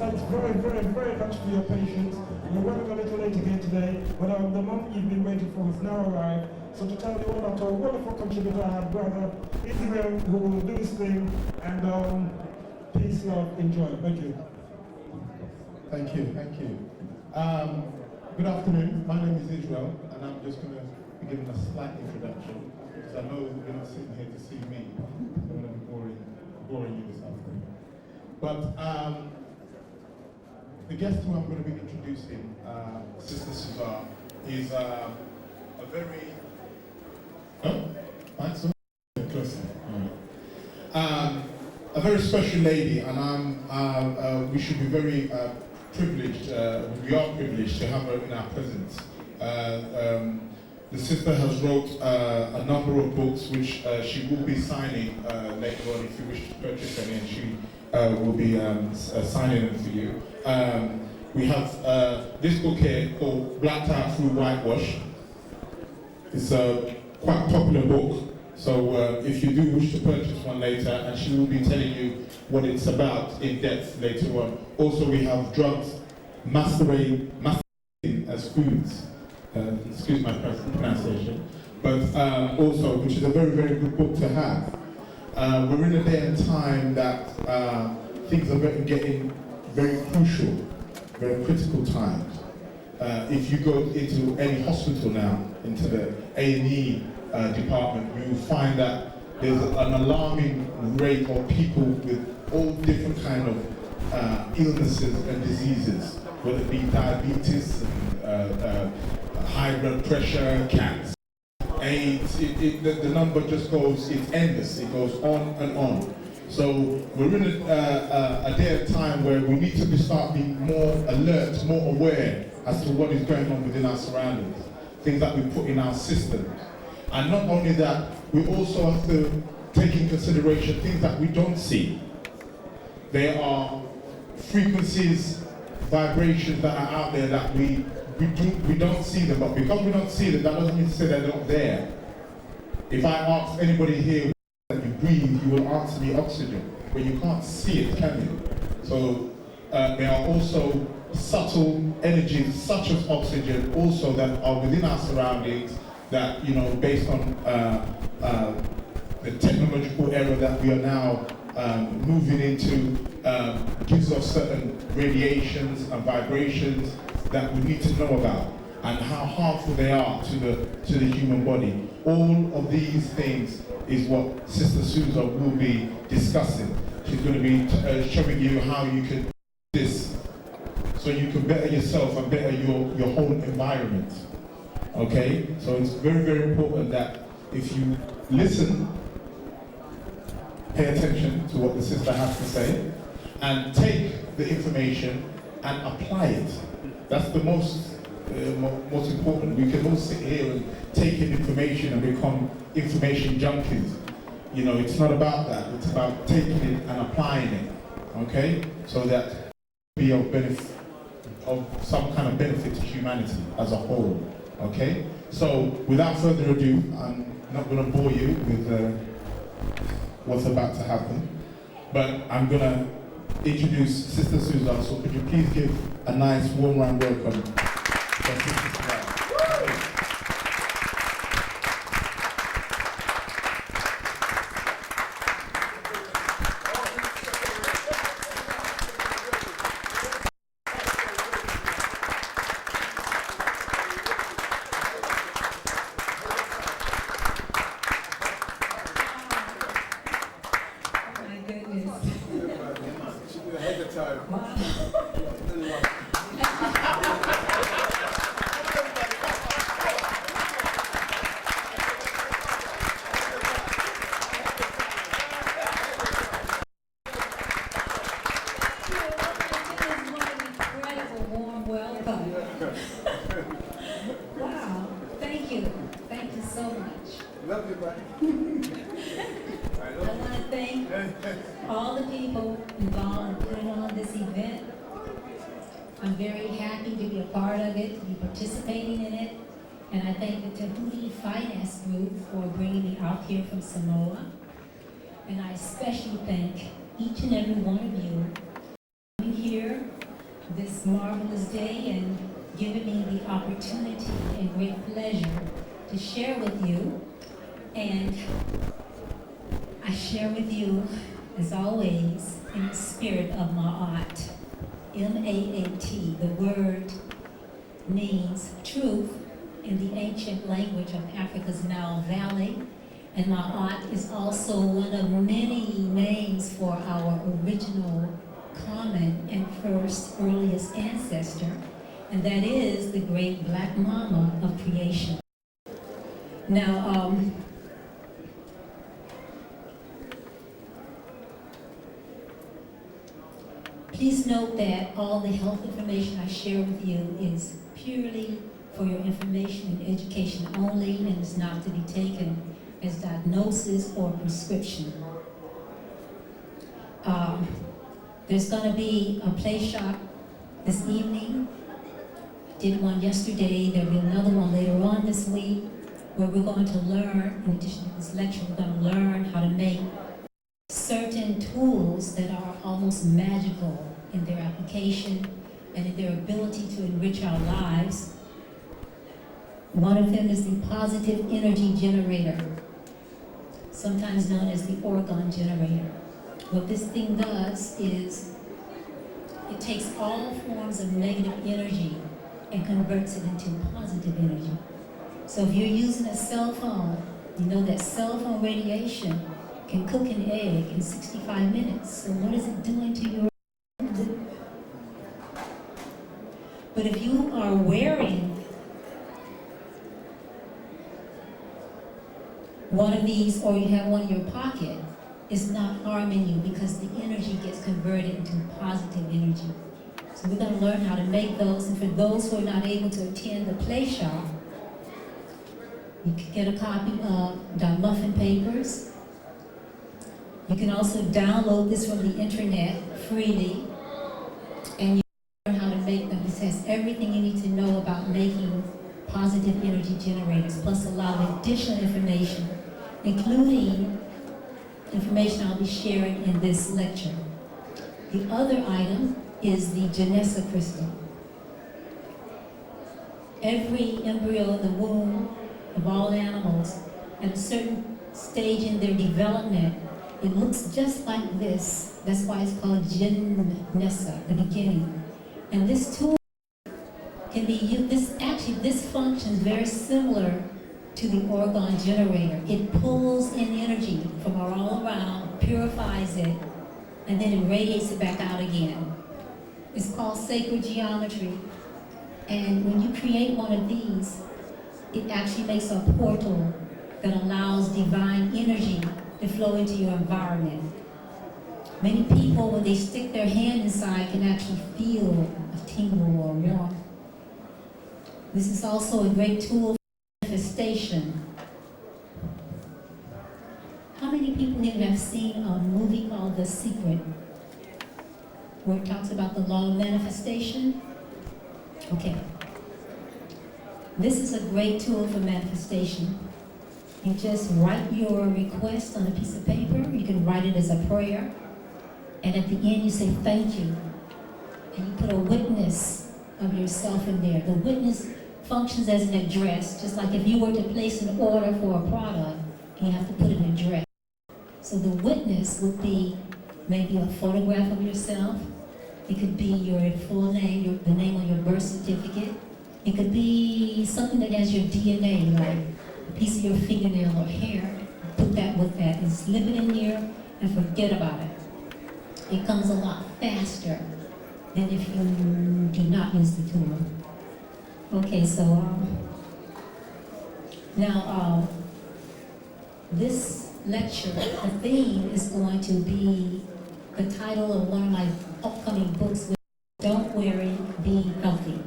thanks very, very, very much for your patience. We're running a little late again today, but the moment you've been waiting for has now arrived. So to tell you all about our wonderful contributor, I have brother Israel, who will do his thing, and peace, love, enjoy. Thank you. Thank you, thank you. Good afternoon, my name is Israel, and I'm just going to be giving a slight introduction, because I know you're not sitting here to see me, so I'm going to be boring you this afternoon. But the guest who I'm going to be introducing, Sister Suzar, is a very... a very special lady, and we should be very privileged, we are privileged to have her in our presence. The sister has wrote a number of books which she will be signing later on if you wish to purchase any, and she will be signing them for you. We have this book here called Blacked Out Through Whitewash. It's a quite popular book, so if you do wish to purchase one later, and she will be telling you what it's about in depth later on. Also, we have Drugs Masquerading as Foods. Excuse my pronunciation, but also, which is a very, very good book to have. We're in a day and time that things are getting very crucial, very critical times. If you go into any hospital now, into the A&E department, you find that there's an alarming rate of people with all different kind of illnesses and diseases, whether it be diabetes, high blood pressure, cancer, AIDS. The number just goes, it's endless. It goes on and on. So we're in a day of time where we need to start being more alert, more aware as to what is going on within our surroundings, things that we put in our systems. And not only that, we also have to take in consideration things that we don't see. There are frequencies, vibrations that are out there that we don't see them, but because we don't see them, that doesn't mean to say they're not there. If I ask anybody here that you breathe, you will answer me oxygen, but you can't see it, can you? So there are also subtle energies such as oxygen also that are within our surroundings that, you know, based on the technological era that we are now moving into, gives us certain radiations and vibrations that we need to know about and how harmful they are to the human body. All of these things is what Sister Suzar will be discussing. She's going to be showing you how you can do this so you can better yourself and better your whole environment. Okay? So it's very, very important that if you listen, pay attention to what the sister has to say, and take the information and apply it. That's the most important. We can all sit here and take in information and become information junkies. You know, it's not about that. It's about taking it and applying it. Okay? So that it be of benefit, of some kind of benefit to humanity as a whole. Okay? So without further ado, I'm not going to bore you with what's about to happen, but I'm going to introduce Sister Suzar. So could you please give a nice warm round welcome for Sister Suzar. Wow, thank you. Thank you so much. Love you, buddy. I want to thank all the people involved in putting on this event. I'm very happy to be a part of it, to be participating in it. And I thank the Tahuti Finance Group for bringing me out here from Samoa. And I especially thank each and every one of you coming here this marvelous day and giving me the opportunity and great pleasure to share with you. And I share with you, as always, in the spirit of Ma'at. M-A-A-T. The word means truth in the ancient language of Africa's Nile Valley. And Ma'at is also one of many names for our original, common, and first earliest ancestor, and that is the great Black Mama of creation. Now, please note that all the health information I share with you is purely for your information and education only, and is not to be taken as diagnosis or prescription. There's going to be a play shop this evening. I did one yesterday. There'll be another one later on this week where we're going to learn, in addition to this lecture, we're going to learn how to make certain tools that are almost magical in their application and in their ability to enrich our lives. One of them is the positive energy generator, sometimes known as the orgon generator. What this thing does is it takes all forms of negative energy and converts it into positive energy. So if you're using a cell phone, you know that cell phone radiation can cook an egg in 65 minutes. So what is it doing to your... But if you are wearing one of these, or you have one in your pocket, it's not harming you because the energy gets converted into positive energy. So we're going to learn how to make those, and for those who are not able to attend the play shop, you can get a copy of the muffin papers. You can also download this from the internet freely, and you can learn how to make them. It has everything you need to know about making positive energy generators, plus a lot of additional information, including information I'll be sharing in this lecture. The other item is the Janessa crystal. Every embryo in the womb of all animals, at a certain stage in their development, it looks just like this. That's why it's called Janessa, the beginning. And this tool can be used, this functions very similar to the orgon generator. It pulls in energy from all around, purifies it, and then it radiates it back out again. It's called sacred geometry. And when you create one of these, it actually makes a portal that allows divine energy to flow into your environment. Many people, when they stick their hand inside, can actually feel a tingle or warmth. This is also a great tool for manifestation. How many people here have seen a movie called The Secret, where it talks about the law of manifestation? Okay. This is a great tool for manifestation. You just write your request on a piece of paper. You can write it as a prayer. And at the end you say thank you. And you put a witness of yourself in there. The witness functions as an address, just like if you were to place an order for a product, you have to put an address. So the witness would be maybe a photograph of yourself. It could be your full name, the name on your birth certificate. It could be something that has your DNA, like a piece of your fingernail or hair. Put that with that and slip it in here and forget about it. It comes a lot faster than if you do not use the tool. Okay, so now this lecture, the theme is going to be the title of one of my upcoming books, which is Don't Worry, Be Healthy.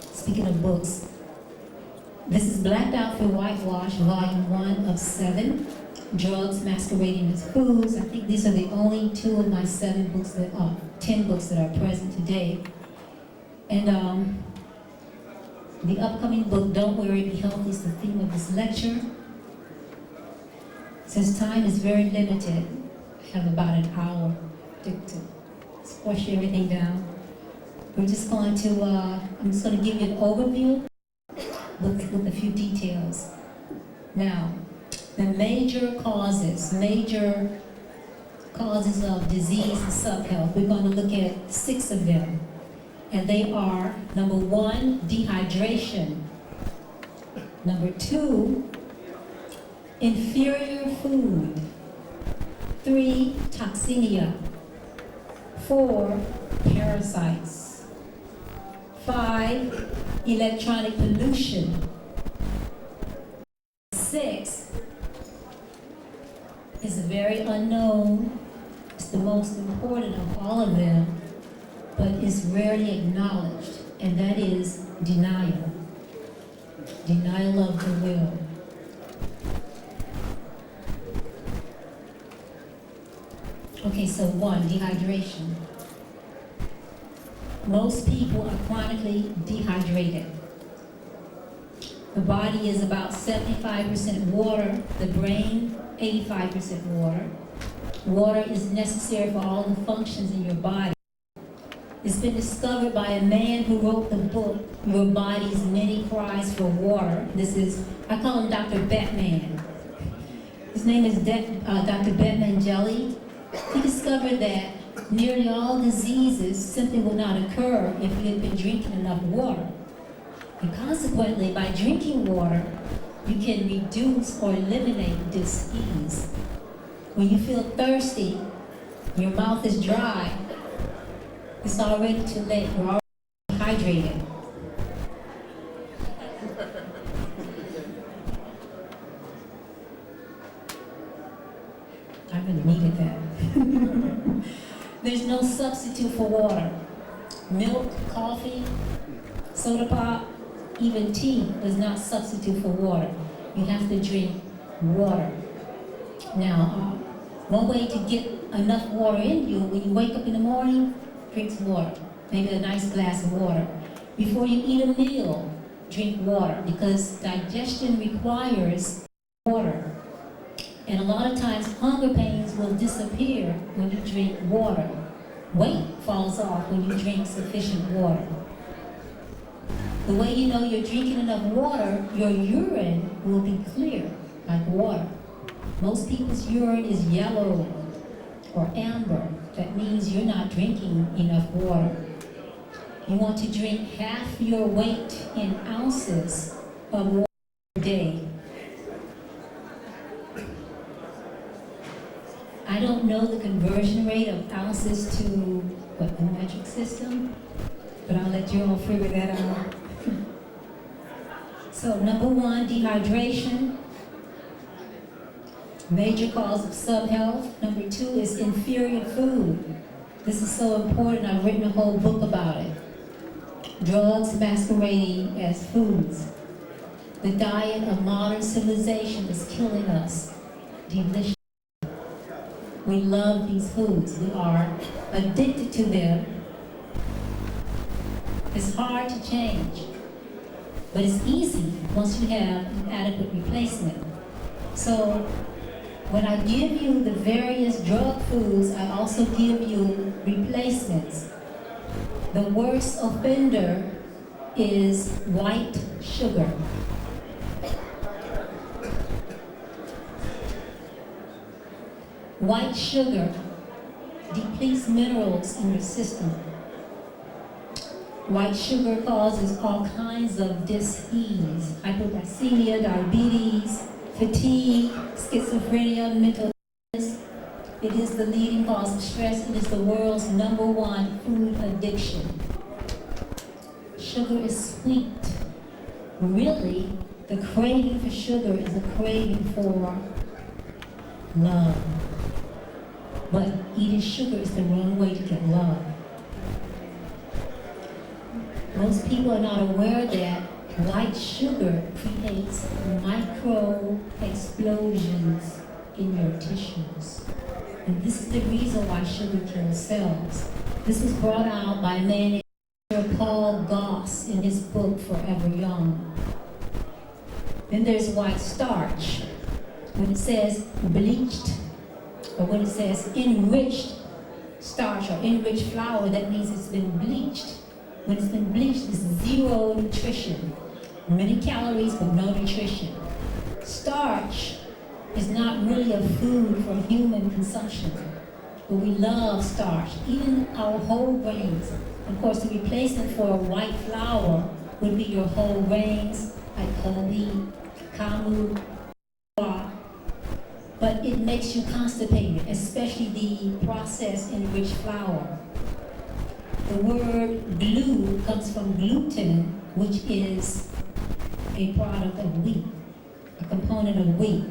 Speaking of books, this is Blacked Out for Whitewash, Volume 1 of 7, Drugs Masquerading as Foods. I think these are the only 2 of my 10 books that are present today. And the upcoming book, Don't Worry, Be Healthy, is the theme of this lecture. Since time is very limited, I have about an hour to squash everything down. We're just going to, I'm just going to give you an overview with a few details. Now, the major causes of disease and sub-health, we're going to look at 6 of them. And they are, number 1, dehydration. Number 2, inferior food. 3, toxemia. 4, parasites. 5, electronic pollution. 6 is very unknown. It's the most important of all of them, but it's rarely acknowledged, and that is denial. Denial of the will. Okay, so 1, dehydration. Most people are chronically dehydrated. The body is about 75% water, the brain 85% water. Water is necessary for all the functions in your body. It's been discovered by a man who wrote the book, Your Body's Many Cries for Water. I call him Dr. Batman. His name is Dr. Batman Jelly. He discovered that nearly all diseases simply would not occur if you had been drinking enough water. And consequently, by drinking water, you can reduce or eliminate dis-ease. When you feel thirsty, your mouth is dry, it's already too late. You're already hydrated. I really needed that. There's no substitute for water. Milk, coffee, soda pop, even tea does not substitute for water. You have to drink water. Now, one way to get enough water in you, when you wake up in the morning, drink some water. Maybe a nice glass of water. Before you eat a meal, drink water, because digestion requires water. And a lot of times, hunger pains will disappear when you drink water. Weight falls off when you drink sufficient water. The way you know you're drinking enough water, your urine will be clear, like water. Most people's urine is yellow or amber. That means you're not drinking enough water. You want to drink half your weight in ounces of water a day. I don't know the conversion rate of ounces to the metric system, but I'll let you all figure that out. So number 1, dehydration. Major cause of sub-health. Number 2 is inferior food. This is so important, I've written a whole book about it. Drugs masquerading as foods. The diet of modern civilization is killing us. Delicious. We love these foods. We are addicted to them. It's hard to change, but it's easy once you have an adequate replacement. So when I give you the various drug foods, I also give you replacements. The worst offender is white sugar. White sugar depletes minerals in your system. White sugar causes all kinds of dis-ease, hypoglycemia, diabetes, fatigue, schizophrenia, mental illness. It is the leading cause of stress. It is the world's #1 food addiction. Sugar is sweet. Really, the craving for sugar is a craving for love. But eating sugar is the wrong way to get love. Most people are not aware that white sugar creates micro explosions in your tissues. And this is the reason why sugar kills cells. This was brought out by a man named Paul Goss in his book, Forever Young. Then there's white starch. When it says bleached, or when it says enriched starch or enriched flour, that means it's been bleached. when it's been bleached, it's zero nutrition. Many calories, but no nutrition. Starch is not really a food for human consumption, but we love starch, even our whole grains. Of course, the replacement for a white flour would be your whole grains, like whole wheat, kamu, but it makes you constipated, especially the processed enriched flour. The word glue comes from gluten, which is a product of wheat, a component of wheat.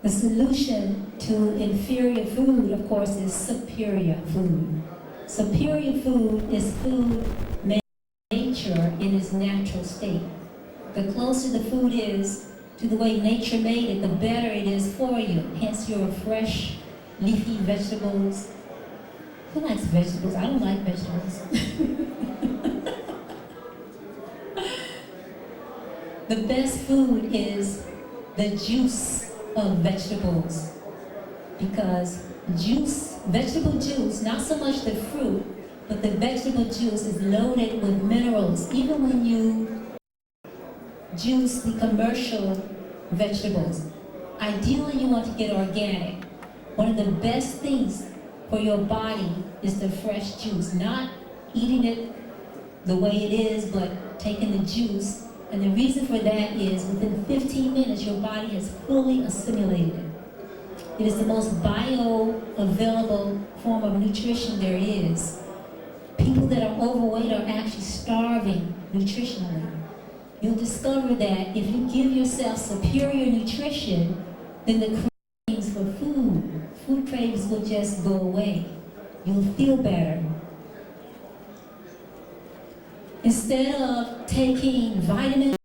The solution to inferior food, of course, is superior food. Superior food is food made by nature in its natural state. The closer the food is to the way nature made it, the better it is for you. Hence your fresh, leafy vegetables. Who likes vegetables? I don't like vegetables. The best food is the juice of vegetables, because vegetable juice, not so much the fruit, but the vegetable juice is loaded with minerals. Even when you juice the commercial vegetables, ideally you want to get organic. One of the best things for your body is the fresh juice, not eating it the way it is, but taking the juice. And the reason for that is within 15 minutes, your body has fully assimilated it. It is the most bioavailable form of nutrition there is. People that are overweight are actually starving nutritionally. You'll discover that if you give yourself superior nutrition, then the cravings for food cravings will just go away. You'll feel better. Instead of taking vitamins